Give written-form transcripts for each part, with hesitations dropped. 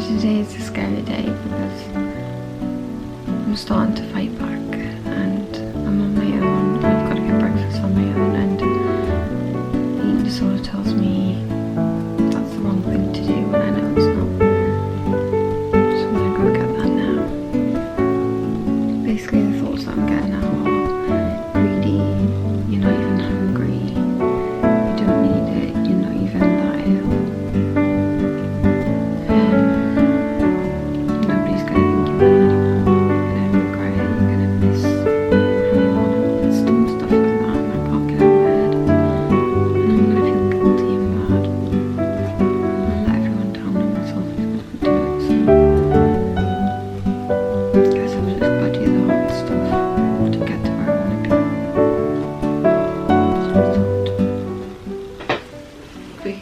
today is a scary day because I'm starting to fight back and I'm on my own. I've got to get breakfast on my own, and the eating disorder tells me that's the wrong thing to do when I know it's not. So I'm going to go get that now. Basically the thoughts that I'm getting now are greedy, you're not even hungry, you don't need it, you're not even that ill. Nobody's going to think you're ill anymore, you're going to regret it, you're going to miss how you are. It's dumb stuff like that, and I can't get out of my head. And I'm going to feel guilty and bad. And let everyone down on myself because I do it, so I guess I've just got to do the hard stuff to get to where I want to be.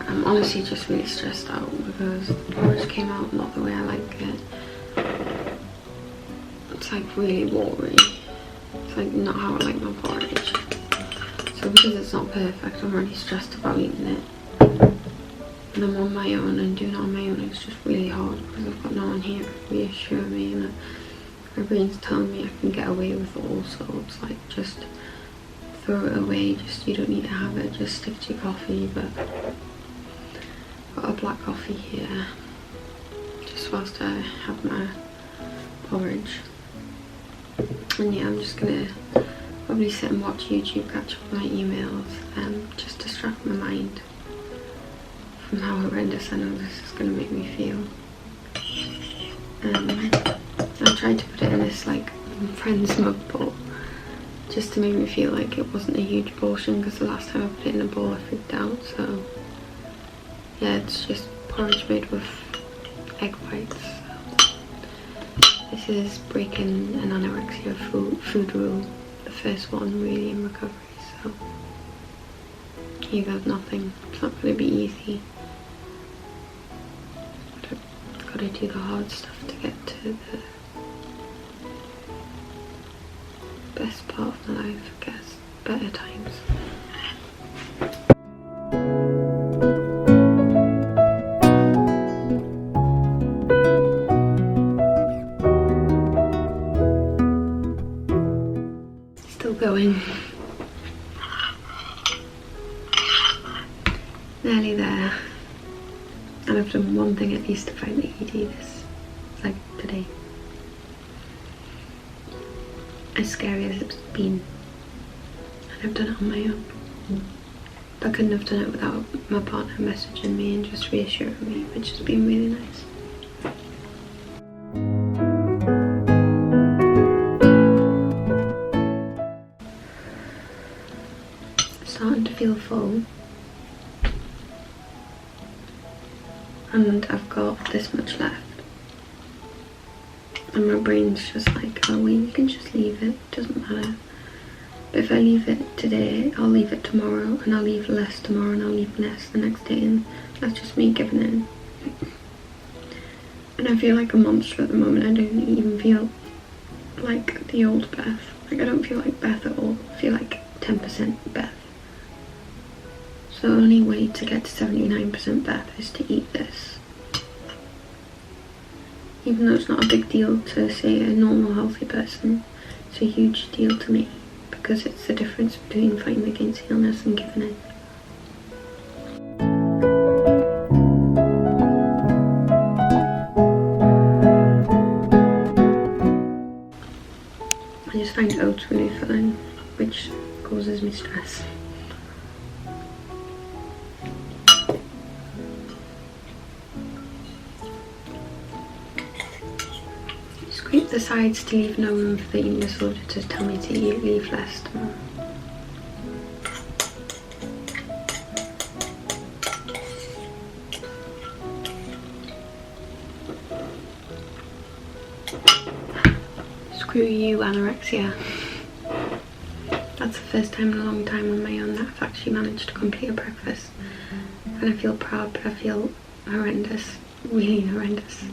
I'm honestly just really stressed out because the porridge came out not the way I like it. It's like really watery. It's like not how I like my porridge. So because it's not perfect, I'm really stressed about eating it. And I'm on my own, and doing it on my own is just really hard because I've got no one here to reassure me, and my brain's telling me I can get away with all sorts, like just throw it away, just you don't need to have it, just stick to your coffee. But got a black coffee here just whilst I have my porridge. And yeah, I'm just gonna probably sit and watch YouTube, catch up on my emails, just distract my mind from how horrendous I know this is gonna make me feel. I tried to put it in this like friend's mug bowl just to make me feel like it wasn't a huge portion, because the last time I put it in a bowl I freaked out. So yeah, it's just porridge made with egg whites. This is breaking an anorexia food rule, the first one really in recovery, so you got nothing. It's not going to be easy. But I've got to do the hard stuff to get to the best part of my life, I guess, better times. Still going. Nearly there. And I've done one thing at least to fight the ED this, like today. As scary as it's been. And I've done it on my own. I couldn't have done it without my partner messaging me and just reassuring me, which has been really nice. Starting to feel full, and I've got this much left, and my brain's just like, oh well, you can just leave it, doesn't matter. But if I leave it today, I'll leave it tomorrow, and I'll leave less tomorrow, and I'll leave less the next day, and that's just me giving in. And I feel like a monster at the moment. I don't even feel like the old Beth. Like, I don't feel like Beth at all. I feel like 10% Beth. So the only way to get to 79% Beth is to eat this. Even though it's not a big deal to, say, a normal healthy person, it's a huge deal to me, because it's the difference between fighting against illness and giving in. I just find oats really filling, which causes me stress. Scrape the sides to leave no room for the eating disorder to tell me to leave less tomorrow. Screw you, anorexia. That's the first time in a long time on my own that I've actually managed to complete a breakfast. And I feel proud, but I feel horrendous. Really horrendous.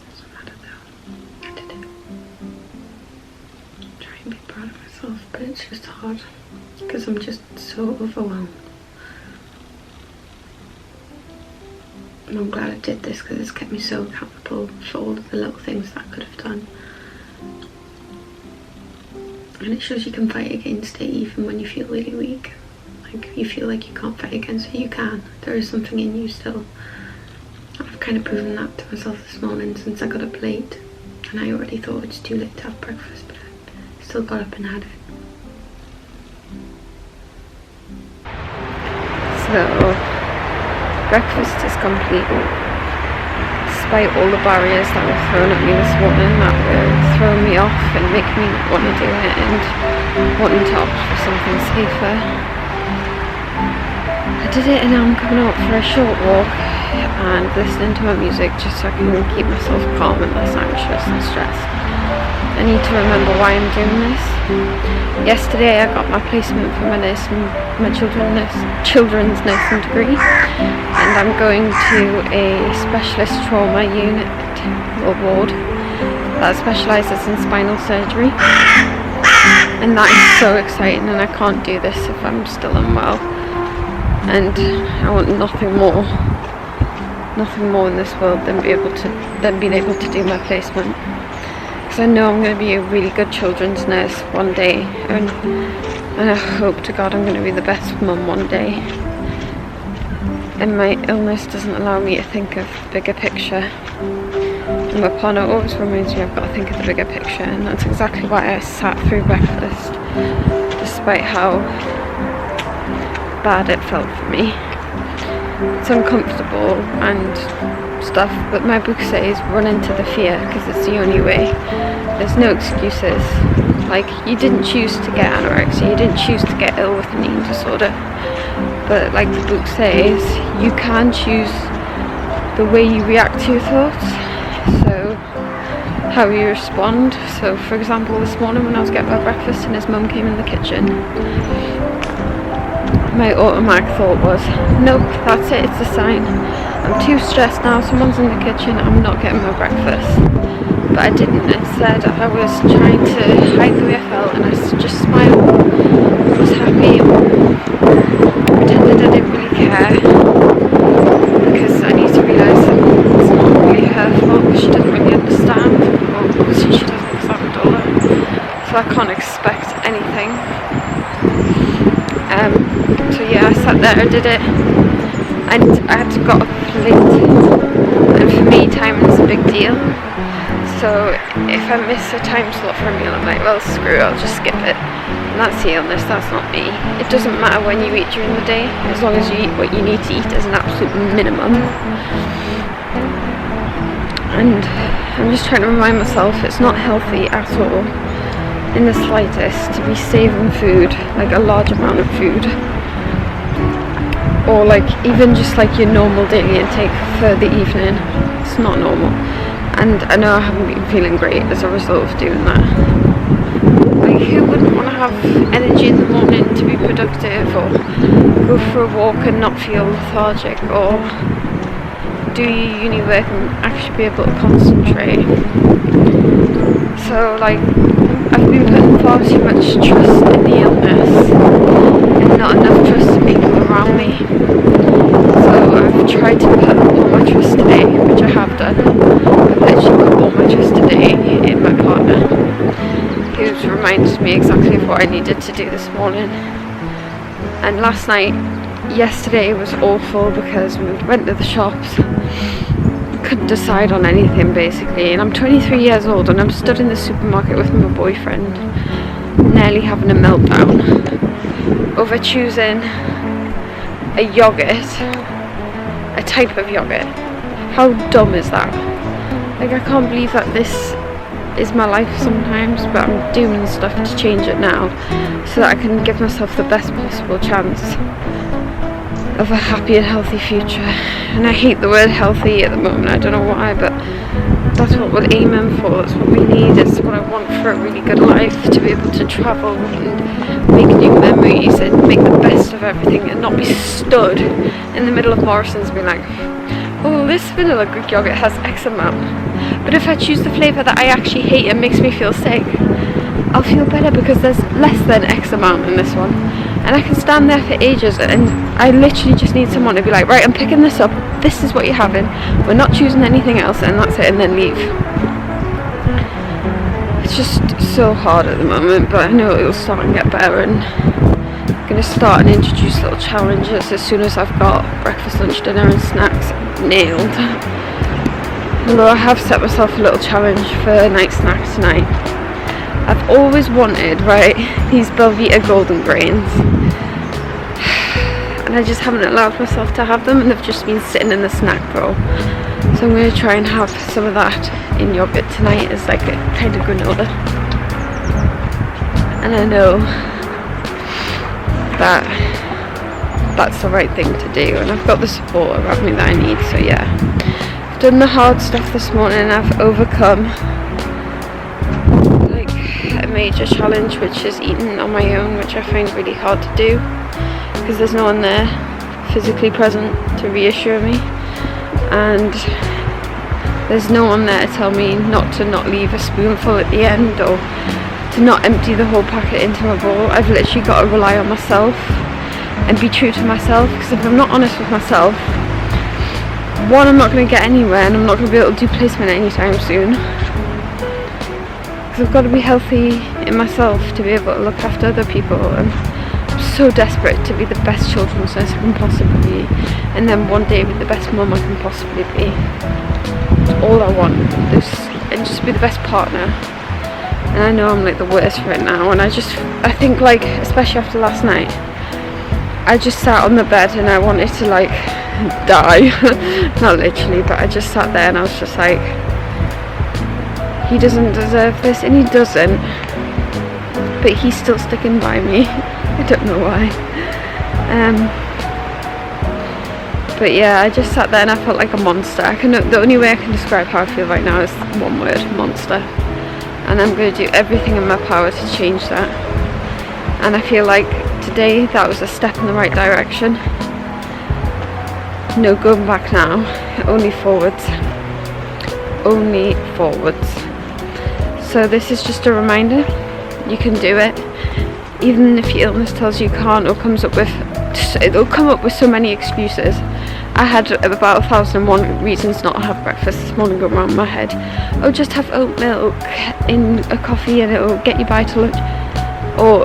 Doesn't matter though. I did it. Try and be proud of myself. it's just hard because I'm just so overwhelmed. And I'm glad I did this because it's kept me so accountable for all of the little things that I could have done. And it shows you can fight against it even when you feel really weak. Like, you feel like you can't fight against it, you can. There is something in you still. I've kind of proven that to myself this morning since I got up late. And I already thought it's too late to have breakfast, but I still got up and had it. So, breakfast is complete. Despite all the barriers that were thrown at me this morning that were throwing me off and making me not want to do it and wanting to opt for something safer. I did it, and now I'm coming out for a short walk and listening to my music just so I can keep myself calm and less anxious and stressed. I need to remember why I'm doing this. Yesterday I got my placement for my children's nursing degree, and I'm going to a specialist trauma unit or ward that specialises in spinal surgery, and that is so exciting, and I can't do this if I'm still unwell, and I want nothing more in this world than being able to do my placement. I know I'm going to be a really good children's nurse one day, and I hope to God I'm going to be the best mum one day. And my illness doesn't allow me to think of the bigger picture. And my partner always reminds me I've got to think of the bigger picture, and that's exactly why I sat through breakfast, despite how bad it felt for me. It's uncomfortable and stuff, but my book says run into the fear because it's the only way. There's no excuses. Like, you didn't choose to get anorexia, you didn't choose to get ill with an eating disorder, but like the book says, you can choose the way you react to your thoughts, so how you respond. So for example, this morning when I was getting my breakfast and his mum came in the kitchen, my automatic thought was, nope, that's it, it's a sign. I'm too stressed now, someone's in the kitchen, I'm not getting my breakfast. But I didn't. Instead, I was trying to hide the way I felt, and I just smiled. I was happy, pretended I didn't really care, because I need to realise that it's not really her fault, because she doesn't really understand, or because she doesn't understand my daughter. So I can't expect anything. So yeah, I sat there, I did it, and I had got a plate, and for me time is a big deal, so if I miss a time slot for a meal, I'm like, well screw it, I'll just skip it, and that's the illness, that's not me. It doesn't matter when you eat during the day, as long as you eat what you need to eat as an absolute minimum. And I'm just trying to remind myself it's not healthy at all, in the slightest, to be saving food, like a large amount of food, or like even just like your normal daily intake for the evening. It's not normal, and I know I haven't been feeling great as a result of doing that. Like, who wouldn't want to have energy in the morning to be productive, or go for a walk and not feel lethargic, or do your uni work and actually be able to concentrate? So like, I've been putting far too much trust in the illness and not enough trust in people around me. So I've tried to put all my trust today, which I have done. I've literally put all my trust today in my partner, who's reminded me exactly of what I needed to do this morning. And yesterday was awful because we went to the shops, couldn't decide on anything basically, and I'm 23 years old and I'm stood in the supermarket with my boyfriend, nearly having a meltdown over choosing a yogurt, a type of yogurt. How dumb is that? Like, I can't believe that this is my life sometimes, but I'm doing stuff to change it now so that I can give myself the best possible chance of a happy and healthy future. And I hate the word healthy at the moment, I don't know why, but that's what we're aiming for, that's what we need, it's what I want for a really good life, to be able to travel and make new memories and make the best of everything and not be stood in the middle of Morrison's being like, oh, this vanilla Greek yogurt has X amount, but if I choose the flavour that I actually hate, it makes me feel sick. I'll feel better because there's less than X amount in this one, and I can stand there for ages, and I literally just need someone to be like, right, I'm picking this up, this is what you're having, we're not choosing anything else, and that's it, and then leave. It's just so hard at the moment, but I know it will start and get better, and I'm going to start and introduce little challenges as soon as I've got breakfast, lunch, dinner and snacks nailed. Although I have set myself a little challenge for night snacks tonight. I've always wanted, right, these Belvita golden grains, and I just haven't allowed myself to have them, and they've just been sitting in the snack bowl. So I'm going to try and have some of that in yogurt tonight as like a kind of granola. And I know that that's the right thing to do, and I've got the support around me that I need. So yeah, I've done the hard stuff this morning. I've overcome like a major challenge, which is eating on my own, which I find really hard to do because there's no one there physically present to reassure me, and there's no one there to tell me not leave a spoonful at the end, or to not empty the whole packet into my bowl. I've literally got to rely on myself and be true to myself, because if I'm not honest with myself, one, I'm not going to get anywhere, and I'm not going to be able to do placement anytime soon, because I've got to be healthy in myself to be able to look after other people. And I'm so desperate to be the best children's nurse I can possibly be, and then one day be the best mum I can possibly be. All I want is, and just be the best partner. And I know I'm like the worst for it now, and I think like, especially after last night, I just sat on the bed and I wanted to like die. Not literally, but I just sat there and I was just like, he doesn't deserve this, and he doesn't, but he's still sticking by me. I don't know why. But yeah, I just sat there and I felt like a monster. The only way I can describe how I feel right now is one word: monster. And I'm going to do everything in my power to change that. And I feel like today that was a step in the right direction. No going back now, only forwards. Only forwards. So this is just a reminder, you can do it. Even if your illness tells you can't, or it'll come up with so many excuses. I had about 1,001 reasons not to have breakfast this morning go around my head. Oh, just have oat milk in a coffee and it'll get you by to lunch. Or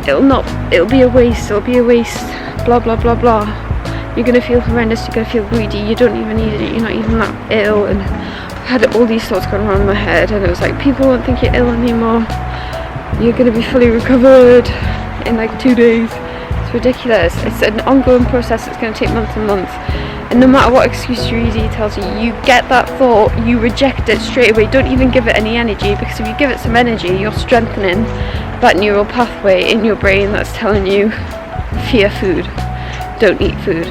it'll be a waste, blah blah blah blah. You're going to feel horrendous, you're going to feel greedy, you don't even need it, you're not even that ill. And I had all these thoughts going around my head, and it was like, people won't think you're ill anymore. You're going to be fully recovered in like 2 days. It's ridiculous. It's an ongoing process. It's going to take months and months, and no matter what excuse your ED tells you, you get that thought, you reject it straight away. Don't even give it any energy, because if you give it some energy, you're strengthening that neural pathway in your brain that's telling you fear food, don't eat food.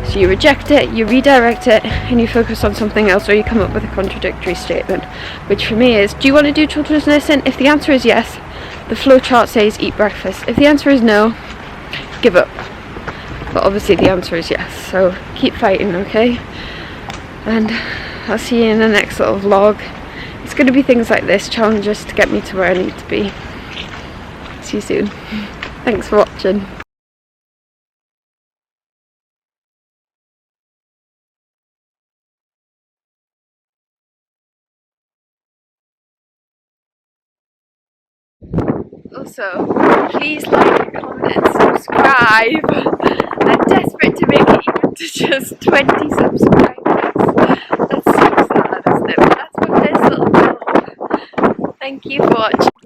So you reject it, you redirect it, and you focus on something else, or you come up with a contradictory statement, which for me is, do you want to do children's nursing? If the answer is yes, the flow chart says eat breakfast. If the answer is no, give up. But obviously the answer is yes, so keep fighting, okay? And I'll see you in the next little vlog. It's going to be things like this, challenges to get me to where I need to be. See you soon. Thanks for watching. Also, please like, comment and subscribe. I'm desperate to make it even to just 20 subscribers. That's so sad, isn't it? But that's my first little goal. Thank you for watching.